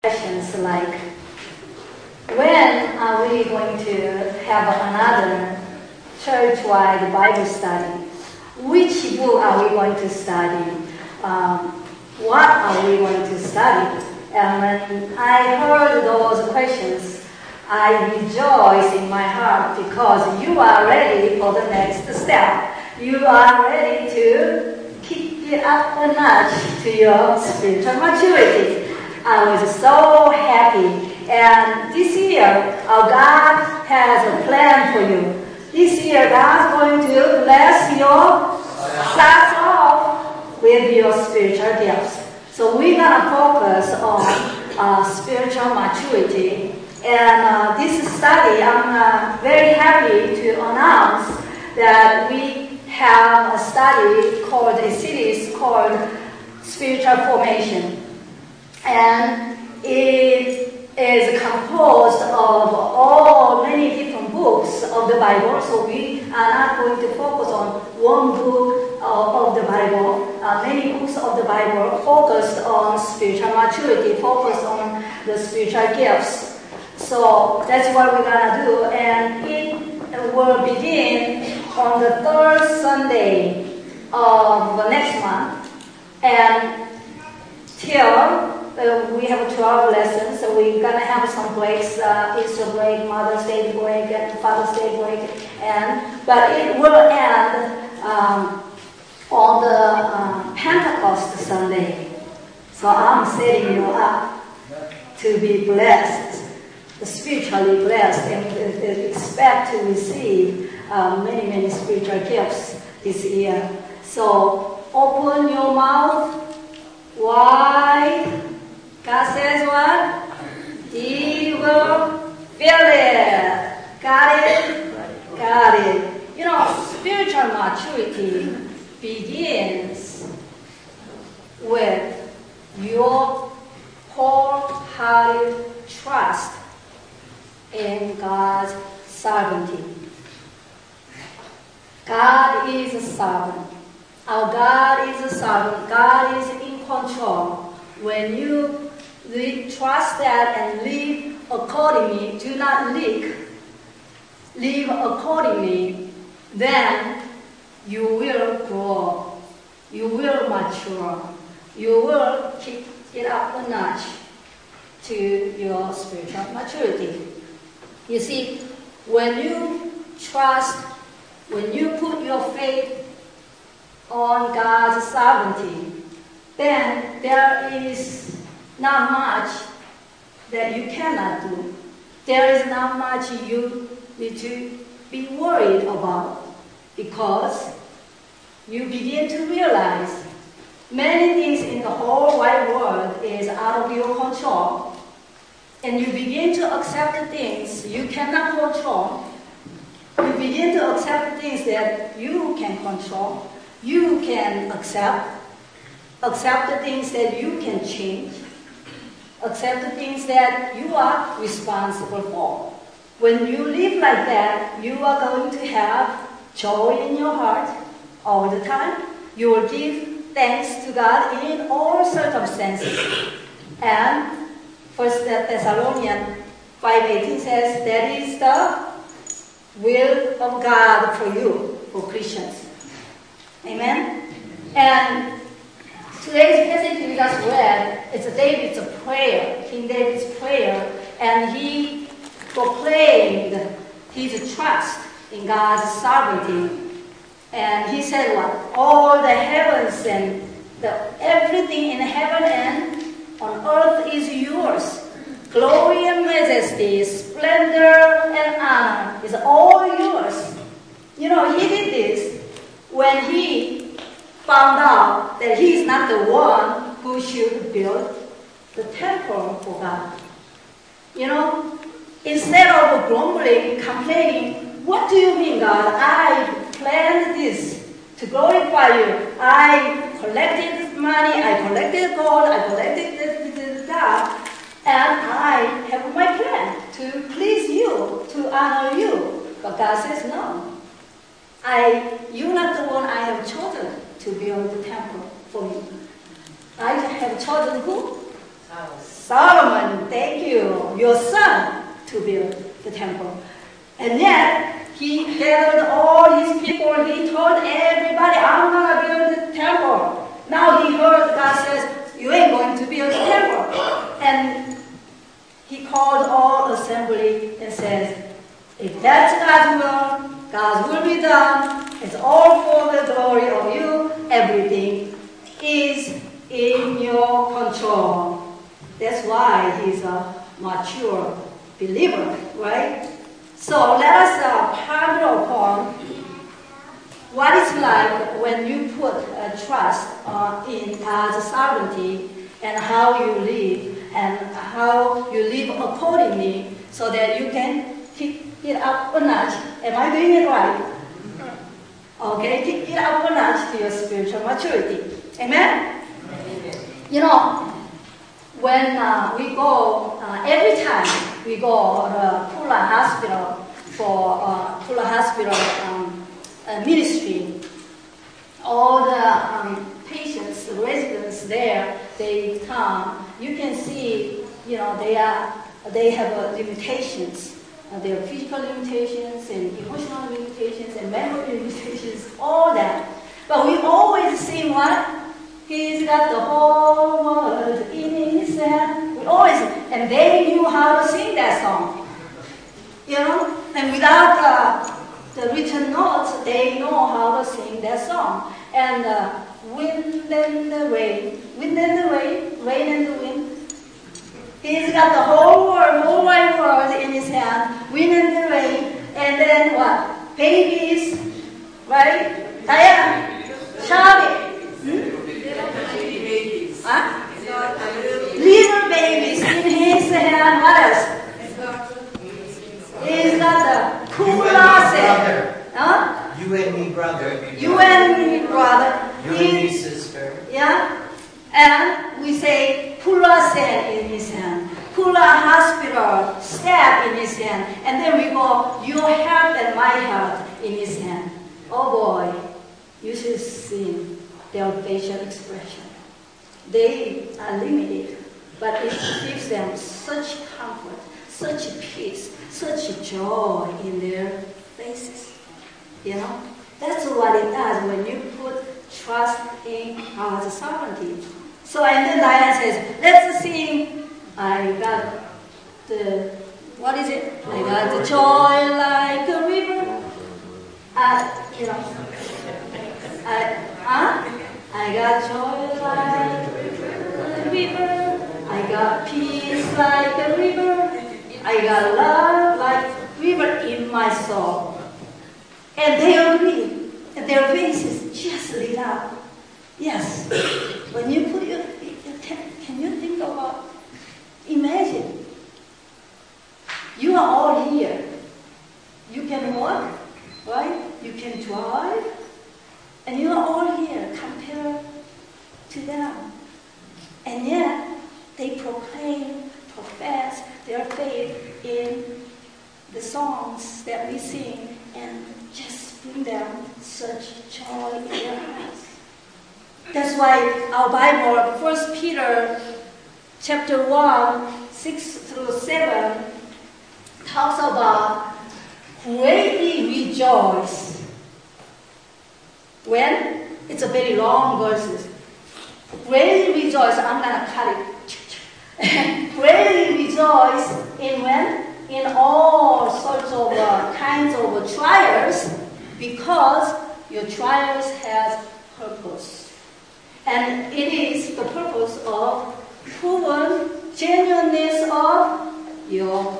Questions like, when are we going to have another church-wide Bible study? Which book are we going to study? What are we going to study? And when I heard those questions, I rejoice in my heart because you are ready for the next step. You are ready to kick it up a notch to your spiritual maturity. I was so happy. And this year, our God has a plan for you. This year, God's going to bless your start off with your spiritual gifts. So we're going to focus on spiritual maturity. And this study, I'm very happy to announce that we have a study called, a series called Spiritual Formation. And it is composed of many different books of the Bible. So we are not going to focus on one book of the Bible. Many books of the Bible focused on spiritual maturity, focused on the spiritual gifts. So that's what we're going to do. And it will begin on the third Sunday of next month. And till we have 12 lessons, so we're going to have some breaks, Easter break, Mother's Day break, and Father's Day break, but it will end on the Pentecost Sunday. So I'm setting you up to be blessed, spiritually blessed, and expect to receive many, many spiritual gifts this year. So open your mouth wide. God says what? He will fill it. Got it? Got it. You know, spiritual maturity begins with your wholehearted trust in God's sovereignty. God is sovereign. Our God is sovereign. God is in control. When you trust that and live accordingly, do not live accordingly, then you will grow, you will mature, you will kick it up a notch to your spiritual maturity. You see, when you trust, when you put your faith on God's sovereignty, then there is not much that you cannot do. There is not much you need to be worried about, because you begin to realize many things in the whole wide world is out of your control. And you begin to accept the things you cannot control. You begin to accept the things that you can control. You can accept the things that you can change. Accept the things that you are responsible for. When you live like that, you are going to have joy in your heart all the time. You will give thanks to God in all circumstances. And 1 Thessalonians 5:18 says that is the will of God for you, for Christians. Amen? And today's passage we just read, it's David's prayer, King David's prayer, and he proclaimed his trust in God's sovereignty. And he said what? All the heavens and everything in heaven and on earth is yours. Glory and majesty, splendor and honor is all yours. You know, he did this when he found out that he is not the one who should build the temple for God. You know, instead of grumbling, complaining, what do you mean, God? I planned this to glorify you. I collected money, I collected gold, I collected that, and I have my plan to please you, to honor you. But God says, no. You're not the one I have chosen to build the temple for me. I have chosen who? Solomon, thank you, your son, to build the temple. And yet, he gathered all his people. He told everybody, I'm going to build the temple. Now he heard God says, you ain't going to build the temple. And he called all assembly and says, if that's God's will be done. It's all for the glory of you. Everything is in your control. That's why he's a mature believer, right? So let us ponder upon what it's like when you put trust in God's sovereignty and how you live and how you live accordingly so that you can kick it up a notch. Am I doing it right? Okay, kick it up a notch to your spiritual maturity. Amen? You know, when we go, every time we go to Pula Hospital for Pula Hospital ministry, all the patients, the residents there, they come. You can see, you know, they have limitations. There are physical limitations and emotional limitations and mental limitations, all that. But we always sing what? He's got the whole world in his hand. We always, and they knew how to sing that song. You know? And without the written notes, they know how to sing that song. And wind and the rain, wind and the rain, rain and the wind. He's got the whole world, whole wide world in his hand, wind and the rain, and then what? Babies, right? Diana, shout it. Huh? Little babies in his hand. What else? He's got the kurase. Huh? You and me, brother. You and me, brother. You and me, sister. Yeah. And we say kurase in his hand. Pula hospital staff in his hand. And then we go, your health and my health in his hand. Oh boy, you should see their facial expression. They are limited, but it gives them such comfort, such peace, such joy in their faces. You know, that's what it does when you put trust in God's sovereignty. So, and then Diana says, let's sing, I got the, what is it? I got the joy like a river. You know, I got joy like a river. I got peace like a river. I got love like a river in my soul. And they agree. And their faces just lit up. Yes. When you put your can you think about, imagine, you are all here. You can walk, right? You can drive. And you are all here compared to them. And yet, they profess their faith in the songs that we sing and just bring them such joy in their hearts. That's why our Bible, 1 Peter chapter 1, 6 through 7, talks about greatly rejoice. When? It's a very long verses. Greatly rejoice, I'm going to cut it. Greatly rejoice in when? In all sorts of kinds of trials, because your trials has purpose. And it is the purpose of proven genuineness of your